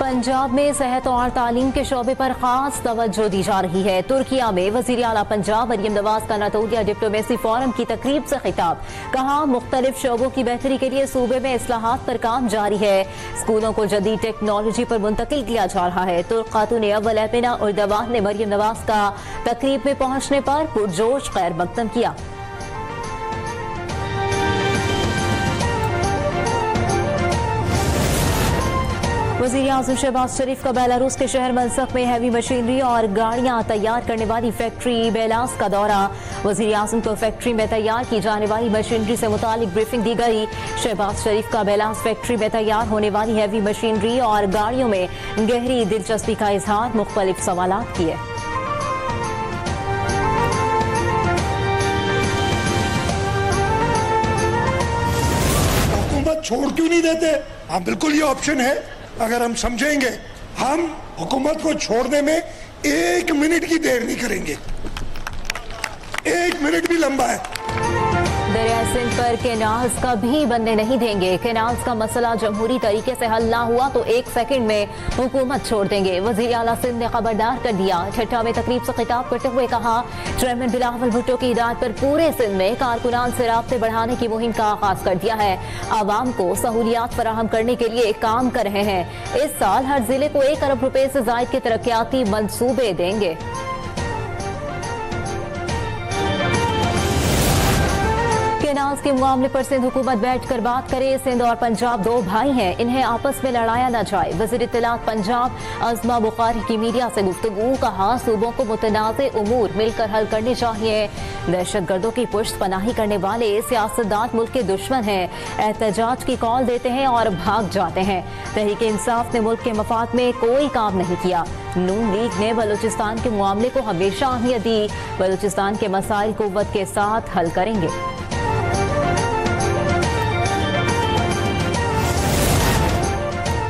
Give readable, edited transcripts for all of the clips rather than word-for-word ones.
पंजाब में सेहत और तालीम के शोबे पर खास तवज्जो दी जा रही है। तुर्किया में वजीर आला पंजाब मरियम नवाज का नातोलिया डिप्लोमेसी फोरम की तकरीब से खिताब। कहा, मुख्तलिफ शोबों की बेहतरी के लिए सूबे में इस्लाहात पर काम जारी है। स्कूलों को जदीद टेक्नोलॉजी पर मुंतकिल किया जा रहा है। तुर्क खातून अव्वल एमिना उर्दवान ने मरियम नवाज का तकरीब में पहुंचने पर पुरजोश खैर मकदम किया। वज़ीर आज़म शहबाज शरीफ का बेलारूस के शहर मनसक में हैवी मशीनरी और गाड़ियां तैयार करने वाली फैक्ट्री बेलास का दौरा। वज़ीर आज़म को फैक्ट्री में तैयार की जाने वाली मशीनरी से मुतालिक ब्रीफिंग दी गई। शहबाज शरीफ का बेलास फैक्ट्री में तैयार होने वाली हैवी मशीनरी और गाड़ियों में गहरी दिलचस्पी का इजहार, मुख्तलिफ सवालात किए। हुकूमत छोड़ क्यों नहीं देते? हाँ, बिल्कुल ये ऑप्शन है। अगर हम समझेंगे, हम हुकूमत को छोड़ने में 1 मिनट की देर नहीं करेंगे। 1 मिनट भी लंबा है। दरिया सिंध पर कैनाल्स का भी बनने नहीं देंगे। कैनाल्स का मसला जमहूरी तरीके से हल ना हुआ तो 1 सेकंड में हुकूमत छोड़ देंगे। वजीर आला सिंध ने खबरदार कर दिया। ठट्ठा में तकरीब से खिताब करते हुए कहा, चेयरमैन बिलावल भुट्टो की हिदायत पर पूरे सिंध में कारकुनान से राब्ते बढ़ाने की मुहिम का आगाज कर दिया है। आवाम को सहूलियात फराहम करने के लिए काम कर रहे हैं। इस साल हर जिले को 1 अरब रुपए से जायद के तरक्याती मंसूबे देंगे। कैनाल्स के मामले पर सिंध हुकूमत बैठकर बात करे। सिंध और पंजाब 2 भाई हैं, इन्हें आपस में लड़ाया न जाए। वज़ीर इत्तलात पंजाब अज़मा बुखारी की मीडिया से गुफ्तगू। कहा, सूबों को मुतनाज़े उमूर मिलकर हल करने चाहिए। दहशतगर्दों की पुश्त पनाही करने वाले सियासतदान मुल्क के दुश्मन हैं। एहतजाज की कॉल देते हैं और भाग जाते हैं। तहरीक इंसाफ ने मुल्क के मफाद में कोई काम नहीं किया। नून लीग ने बलूचिस्तान के मामले को हमेशा अहमियत दी। बलूचिस्तान के मसाइल कुव्वत के साथ हल करेंगे।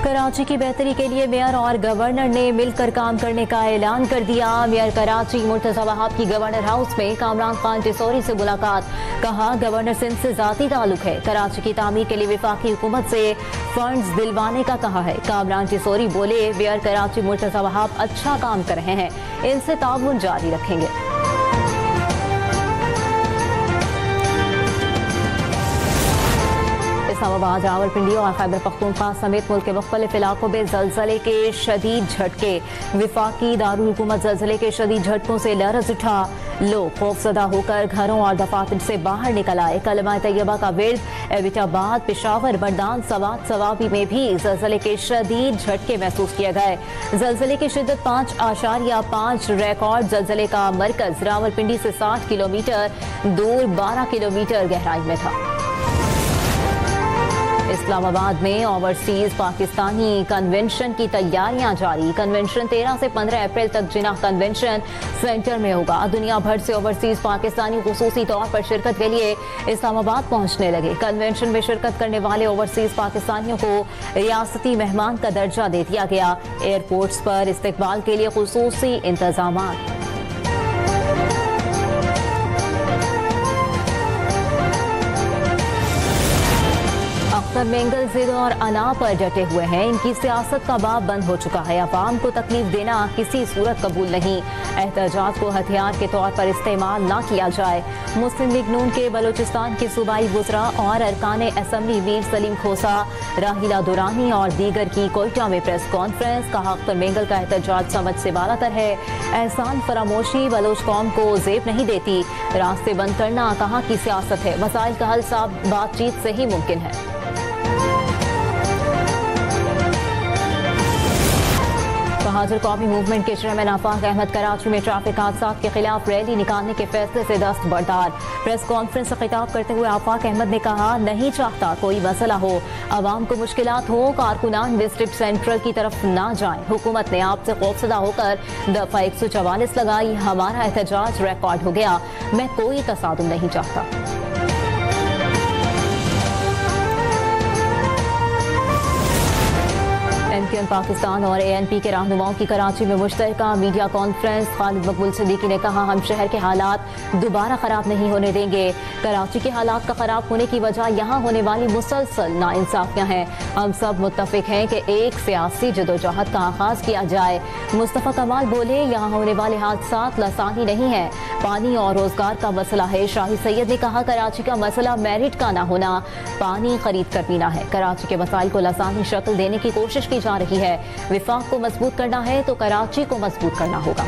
कराची की बेहतरी के लिए मेयर और गवर्नर ने मिलकर काम करने का ऐलान कर दिया। मेयर कराची मुर्तजा वहाब की गवर्नर हाउस में कामरान खान टिसोरी से मुलाकात। कहा, गवर्नर सिंध से जाती ताल्लुक है। कराची की तामीर के लिए वफाकी हुकूमत से फंड्स दिलवाने का कहा है। कामरान टिसोरी बोले, मेयर कराची मुर्तजा वहाब अच्छा काम कर रहे हैं, इनसे ताउन जारी रखेंगे। इस्लामाबाद, रावलपिंडी और खैबर पख्तूनख्वा समेत मुल्क के मुख्तलिफ इलाकों में जलजले के शदीद झटके। विफाकी दारुल हुकूमत जलजले के शदीद झटकों से लरज उठा। लोग खौफजदा होकर घरों और दफातर से बाहर निकल आए। कलमा तैयबा का विर्द एबटाबाद, पेशावर, बरदान, सवात, सवाबी में भी जलजले के शदीद झटके महसूस किए गए। जलजले की शिद्दत 5.5 रिकॉर्ड। जलजले का मरकज रावलपिंडी से 60 किलोमीटर दूर 12 किलोमीटर गहराई में था। इस्लामाबाद में ओवरसीज पाकिस्तानी कन्वेंशन की तैयारियां जारी। कन्वेंशन 13 से 15 अप्रैल तक जिना कन्वेंशन सेंटर में होगा। दुनिया भर से ओवरसीज पाकिस्तानी खुसूसी तौर पर शिरकत के लिए इस्लामाबाद पहुंचने लगे। कन्वेंशन में शिरकत करने वाले ओवरसीज पाकिस्तानियों को रियासती मेहमान का दर्जा दे दिया गया। एयरपोर्ट्स पर इस्तकबाल के लिए खुसूसी इंतजाम। मेंगल जिद और अना पर डटे हुए हैं। इनकी सियासत का बाब बंद हो चुका है। अवाम को तकलीफ देना किसी सूरत कबूल नहीं। एहतजाज को हथियार के तौर पर इस्तेमाल न किया जाए। मुस्लिम लीग नून के बलूचिस्तान के सूबाई वुज़रा और अरकान असम्बली मीर सलीम खोसा, राहिला दुरानी और दीगर की कोयटा में प्रेस कॉन्फ्रेंस। कहा, अख्तर मेंगल का एहतजाज समझ से बालातर है। एहसान फरामोशी बलोच कौम को जेब नहीं देती। रास्ते बंद करना कहाँ की सियासत है। मसाइल का हल साफ बातचीत से ही मुमकिन है। बहादुर कौमी मूवमेंट के चेयरमैन आफाक अहमद कराची में ट्रैफिक हादसा के खिलाफ रैली निकालने के फैसले से दस्तबरदार। प्रेस कॉन्फ्रेंस से खिताब करते हुए आफाक अहमद ने कहा, नहीं चाहता कोई मसला हो, आवाम को मुश्किलात हो, कारकुनान डिस्ट्रिक्ट सेंट्रल की तरफ ना जाए। हुकूमत ने आपसे खौफजदा होकर दफा 144 लगाई। हमारा एहतजाज रिकॉर्ड हो गया। मैं कोई तसादुम नहीं चाहता। एमक्यूएम पाकिस्तान और ANP के रहनुमाओं की कराची में मुश्तरका मीडिया कॉन्फ्रेंस। खालिद मकबूल सिद्दीकी ने कहा, हम शहर के हालात दोबारा खराब नहीं होने देंगे। कराची के हालात का खराब होने की वजह यहाँ होने वाली मुसलसल नाइंसाफियाँ हैं। हम सब मुत्तफिक हैं कि एक सियासी जदोजहद का आगाज किया जाए। मुस्तफ़ा कमाल बोले, यहाँ होने वाले हादसात लासानी नहीं है, पानी और रोजगार का मसला है। शाही सैयद ने कहा, कराची का मसला मेरिट का ना होना, पानी खरीद कर पीना है। कराची के मसाइल को लासानी शक्ल देने की कोशिश की जा रही है। विफाक को मजबूत करना है तो कराची को मजबूत करना होगा।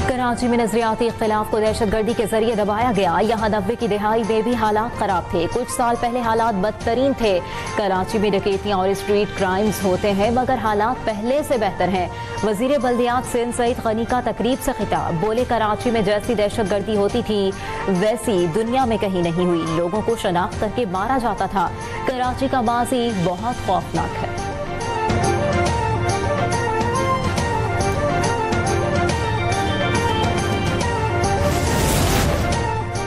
कराची में नजरियाती इख्तिलाफ को दहशतगर्दी के जरिए दबाया गया। यहाँ 90 की दिहाई में भी हालात खराब थे। कुछ साल पहले हालात बदतरीन थे। कराची में डकैतियां और स्ट्रीट क्राइम्स होते हैं, मगर हालात पहले से बेहतर हैं। वजीर बल्दियात सिंध सईद गनी का तकरीब से खिताब, बोले, कराची में जैसी दहशतगर्दी होती थी वैसी दुनिया में कहीं नहीं हुई। लोगों को शनाख्त करके मारा जाता था। कराची का माजी बहुत खौफनाक है।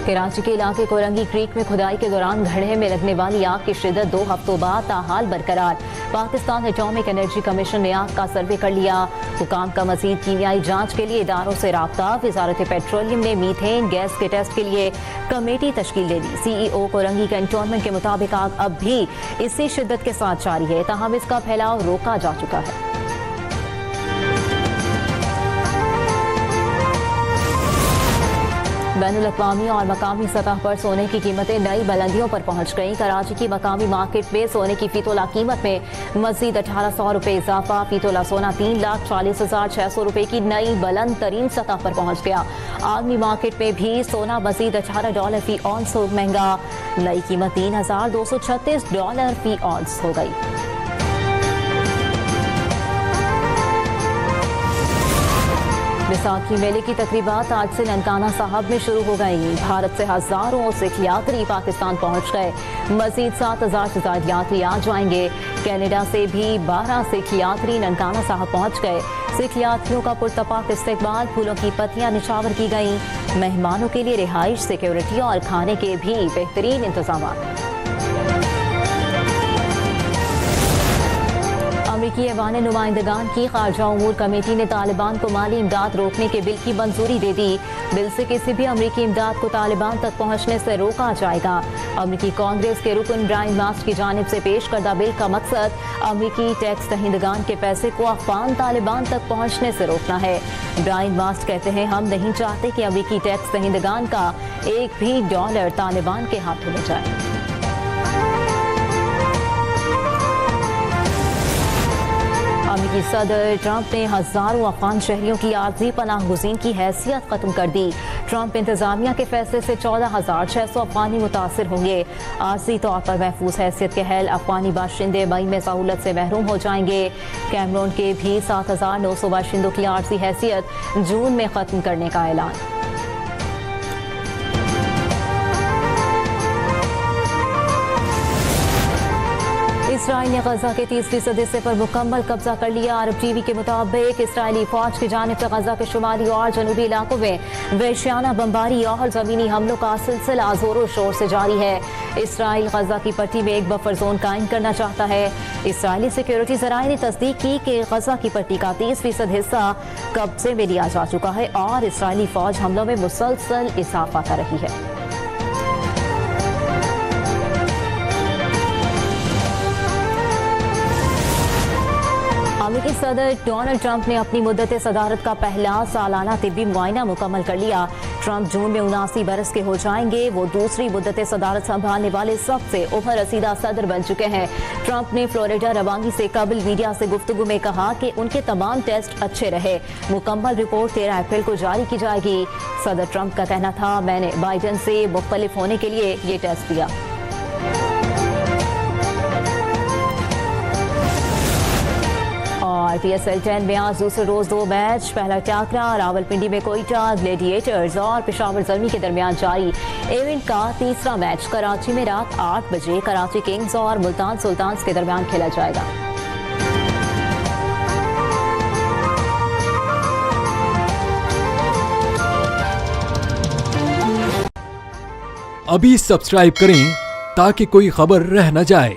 कराची के इलाके कोरंगी क्रीक में खुदाई के दौरान घड़े में लगने वाली आग की शिद्दत 2 हफ्तों बाद ताहाल बरकरार। पाकिस्तान एटॉमिक एनर्जी कमीशन ने आग का सर्वे कर लिया। हुकाम का मजीद कीमियाई जांच के लिए इदारों से राब्ता। वजारत पेट्रोलियम ने मीथेन गैस के टेस्ट के लिए कमेटी तश्कील दे दी। CEO कोरंगी कैंटोनमेंट के मुताबिक आग अब भी इसी शिद्दत के साथ जारी है, ताहम इसका फैलाव रोका जा चुका है। बैनुल-अक़वामी और मकामी सतह पर सोने की कीमतें नई बुलंदियों पर पहुंच गईं। कराची की मकामी मार्केट में सोने की फीतोला कीमत में मजीद 1800 रुपये इजाफा। फीतोला सोना 3,40,600 रुपये की नई बुलंद तरीन सतह पर पहुंच गया। आलमी मार्केट में भी सोना मजीद $18 फी औंस महंगा। नई कीमत $3,236 फी औंस हो गई। बैसाखी मेले की तकरीबात आज से ननकाना साहब में शुरू हो गई। भारत से हजारों सिख यात्री पाकिस्तान पहुंच गए। मजीद 7,000 से ज्यादा यात्री आ जाएंगे। कनाडा से भी 12 सिख यात्री ननकाना साहब पहुंच गए। सिख यात्रियों का पुरतपाक इस्तकबाल, फूलों की पत्तियां निछावर की गई। मेहमानों के लिए रिहाइश, सिक्योरिटी और खाने के भी बेहतरीन इंतजाम। अमरीकी ऐवान नुमाइंदगान की खारजा उमूर कमेटी ने तालिबान को माली इमदाद रोकने के बिल की मंजूरी दे दी। बिल से किसी भी अमरीकी इमदाद को तालिबान तक पहुंचने से रोका जाएगा। अमरीकी कांग्रेस के रुकन ब्रायन मास्ट की जानिब से पेश करदा बिल का मकसद अमरीकी टैक्स दहिंदगान के पैसे को अफगान तालिबान तक पहुंचने से रोकना है। ब्रायन मास्ट कहते हैं, हम नहीं चाहते कि अमरीकी टैक्स दहिंदगान का एक भी डॉलर तालिबान के हाथों में जाए। अमेरिकी सदर ट्रंप ने हजारों अफगान शहरियों की आर्जी पनाह गुज़ीन की हैसियत खत्म कर दी। ट्रंप इंतजामिया के फैसले से 14,600 अफगानी मुतासर होंगे। आर्जी तौर पर महफूज हैसियत के हल अफगानी बाशिंदे मई में सहूलत से महरूम हो जाएंगे। कैमरून के भी 7,900 बाशिंदों की आर्जी हैसियत जून में खत्म करने का ऐलान। इसराइल ने गजा के 30% हिस्से पर मुकम्मल कब्जा कर लिया। अरब टीवी के मुताबिक इसराइली फौज की जानिब से गजा के शुमाली और जनूबी इलाकों में वहशियाना बमबारी और जमीनी हमलों का सिलसिला जोरों शोर से जारी है। इसराइल गजा की पट्टी में एक बफर जोन कायम करना चाहता है। इसराइली सिक्योरिटी जराये ने तस्दीक की कि गजा की पट्टी का 30% हिस्सा कब्जे में लिया जा चुका है और इसराइली फौज हमलों में मुसलसल इजाफा कर रही है। अमेरिकी सदर डोनाल्ड ट्रंप ने अपनी मुद्दत सदारत का पहला सालाना तिब्बी मुआयना मुकम्मल कर लिया। ट्रंप जून में 79 बरस के हो जाएंगे। वो दूसरी मुद्दत सदारत संभालने वाले सबसे उम्र रसीदा सदर बन चुके हैं। ट्रंप ने फ्लोरिडा रवानगी से कबल मीडिया से गुफ्तगू में कहा कि उनके तमाम टेस्ट अच्छे रहे। मुकम्मल रिपोर्ट 13 अप्रैल को जारी की जाएगी। सदर ट्रंप का कहना था, मैंने बाइडन से मुख्तलिफ होने के लिए ये टेस्ट दिया। और PSL 10 में आज दूसरे रोज 2 मैच। पहला टाकरा रावलपिंडी में कोयटा ग्लेडिएटर्स और पेशावर ज़ल्मी के दरमियान जारी। इवेंट का तीसरा मैच कराची में रात 8 बजे कराची किंग्स और मुल्तान सुल्तान्स के दरमियान खेला जाएगा। अभी सब्सक्राइब करें ताकि कोई खबर रह न जाए।